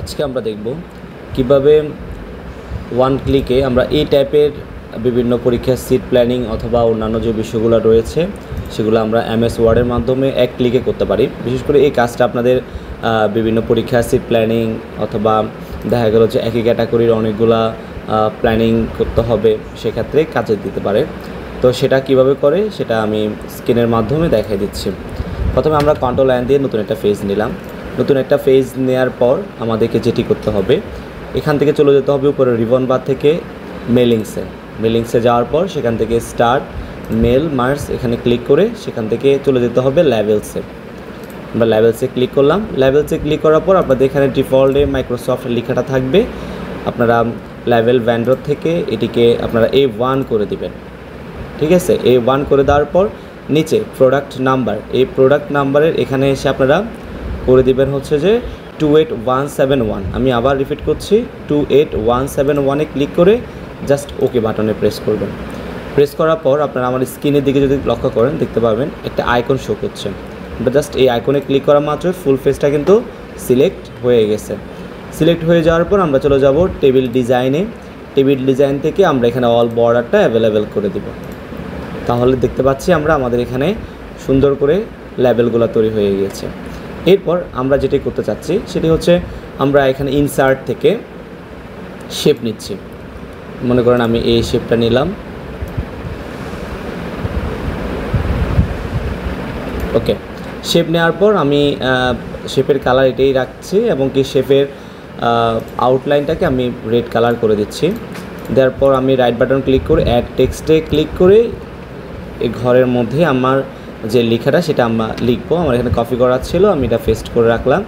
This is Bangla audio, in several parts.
আজকে আমরা দেখব কিভাবে ওয়ান ক্লিকে আমরা এই টাইপের বিভিন্ন পরীক্ষার সিট প্ল্যানিং অথবা অন্যান্য যে বিষয়গুলো রয়েছে সেগুলো আমরা এমএস ওয়ার্ডের মাধ্যমে এক ক্লিকে করতে পারি। বিশেষ করে এই কাজটা আপনাদের বিভিন্ন পরীক্ষার সিট প্ল্যানিং অথবা দেখা গেল যে একই ক্যাটাগরির অনেকগুলা প্ল্যানিং করতে হবে, সেক্ষেত্রে কাজে দিতে পারে। তো সেটা কিভাবে করে সেটা আমি স্ক্রিনের মাধ্যমে দেখিয়ে দিচ্ছি। প্রথমে আমরা কন্ট্রোল লাইন দিয়ে নতুন একটা পেজ নিলাম। নতুন একটা পেজ নেওয়ার পর আমাদেরকে যেটি করতে হবে, এখান থেকে চলে যেতে হবে উপরে রিবন বার থেকে মেলিংসে যাওয়ার পর সেখান থেকে স্টার্ট মেল মার্স এখানে ক্লিক করে সেখান থেকে চলে যেতে হবে লেভেলসে। আমরা লেভেলসে ক্লিক করলাম। লেভেলসে ক্লিক করার পর আপনাদের এখানে ডিফল্টে মাইক্রোসফট লেখাটা থাকবে। আপনারা লেভেল ভেন্ডর থেকে এটিকে আপনারা A1 করে দিবেন। ঠিক আছে, A1 করে দেওয়ার পর নিচে প্রোডাক্ট নাম্বার, এই প্রোডাক্ট নাম্বারের এখানে এসে আপনারা করে দিবেন হচ্ছে যে 28171। আমি আবার রিপিট করছি, 28171-এ ক্লিক করে জাস্ট ওকে বাটনে প্রেস করবেন। প্রেস করার পর আপনারা আমার স্ক্রিনের দিকে যদি লক্ষ্য করেন দেখতে পাবেন একটা আইকন শো করছে। আমরা জাস্ট এই আইকনে ক্লিক করা মাত্রই ফুল পেজটা কিন্তু সিলেক্ট হয়ে গেছে। সিলেক্ট হয়ে যাওয়ার পর আমরা চলে যাব টেবিল ডিজাইনে। টেবিল ডিজাইন থেকে আমরা এখানে অল বর্ডারটা অ্যাভেলেবেল করে দিব। তাহলে দেখতে পাচ্ছি আমরা আমাদের এখানে সুন্দর করে লেবেলগুলো তৈরি হয়ে গিয়েছে। এরপর আমরা যেটি করতে চাচ্ছি সেটি হচ্ছে আমরা এখানে ইনসার্ট থেকে শেপ নিচ্ছি। মনে করেন আমি এই শেপটা নিলাম। ওকে, শেপ নেওয়ার পর আমি শেপের কালার এটাই রাখছি এবং কি শেপের আউটলাইনটাকে আমি রেড কালার করে দিচ্ছি। দেওয়ার পর আমি রাইট বাটন ক্লিক করে অ্যাড টেক্সটে ক্লিক করে এই ঘরের মধ্যে আমার যে লেখাটা সেটা আমরা লিখবো। আমার এখানে কপি করা ছিল, আমি এটা পেস্ট করে রাখলাম।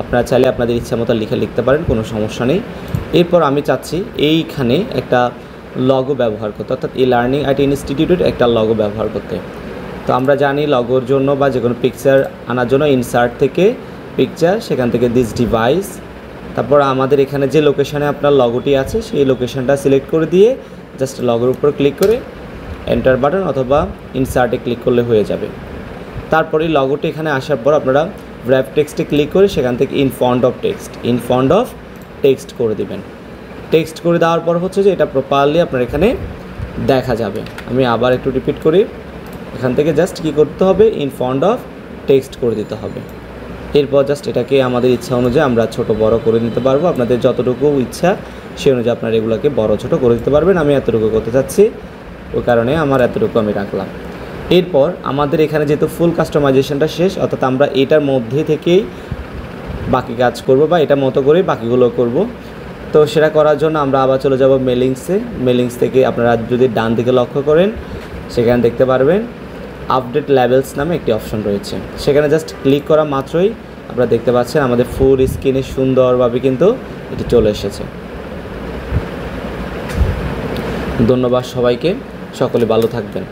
আপনারা চাইলে আপনাদের ইচ্ছা মতো লেখা লিখতে পারেন, কোনো সমস্যা নেই। এরপর আমি চাচ্ছি এইখানে একটা লগো ব্যবহার করতে, অর্থাৎ এই লার্নিং আইটি ইনস্টিটিউটের একটা লগো ব্যবহার করতে। তো আমরা জানি লগোর জন্য বা যে কোনো পিকচার আনার জন্য ইনসার্ট থেকে পিকচার, সেখান থেকে দিস ডিভাইস, তারপর আমাদের এখানে যে লোকেশানে আপনার লগোটি আছে সেই লোকেশানটা সিলেক্ট করে দিয়ে জাস্ট লগোর উপর ক্লিক করে এন্টার বাটন অথবা ইনসার্টে ক্লিক করলে হয়ে যাবে। তারপরে লগোটি এখানে আসার পর আপনারা র্যাপ টেক্সটে ক্লিক করে সেখান থেকে ইন ফন্ট অফ টেক্সট করে দিবেন। টেক্সট করে দেওয়ার পর হচ্ছে যে এটা প্রপারলি আপনার এখানে দেখা যাবে। আমি আবার একটু রিপিট করি, এখান থেকে জাস্ট কী করতে হবে, ইন ফন্ট অফ টেক্সট করে দিতে হবে। এরপর জাস্ট এটাকে আমাদের ইচ্ছা অনুযায়ী আমরা ছোট বড় করে নিতে পারবো। আপনাদের যতটুকু ইচ্ছা সেই অনুযায়ী আপনারা এগুলোকে বড় ছোট করে দিতে পারবেন। আমি এতটুকু করতে চাচ্ছি, ওই কারণে আমার এতটুকু আমি রাখলাম। এরপর আমাদের এখানে যেহেতু ফুল কাস্টমাইজেশনটা শেষ, অর্থাৎ আমরা এটার মধ্যে থেকেই বাকি কাজ করব বা এটার মতো করেই বাকিগুলো করব। তো সেটা করার জন্য আমরা আবার চলে যাব মেলিংস থেকে আপনারা যদি ডান দিকে লক্ষ্য করেন সেখানে দেখতে পারবেন আপডেট লেভেলস নামে একটি অপশন রয়েছে। সেখানে জাস্ট ক্লিক করা মাত্রই আপনারা দেখতে পাচ্ছেন আমাদের ফুল স্ক্রিনে সুন্দরভাবে কিন্তু এটি চলে এসেছে। ধন্যবাদ সবাইকে, সকলে ভালো থাকবেন।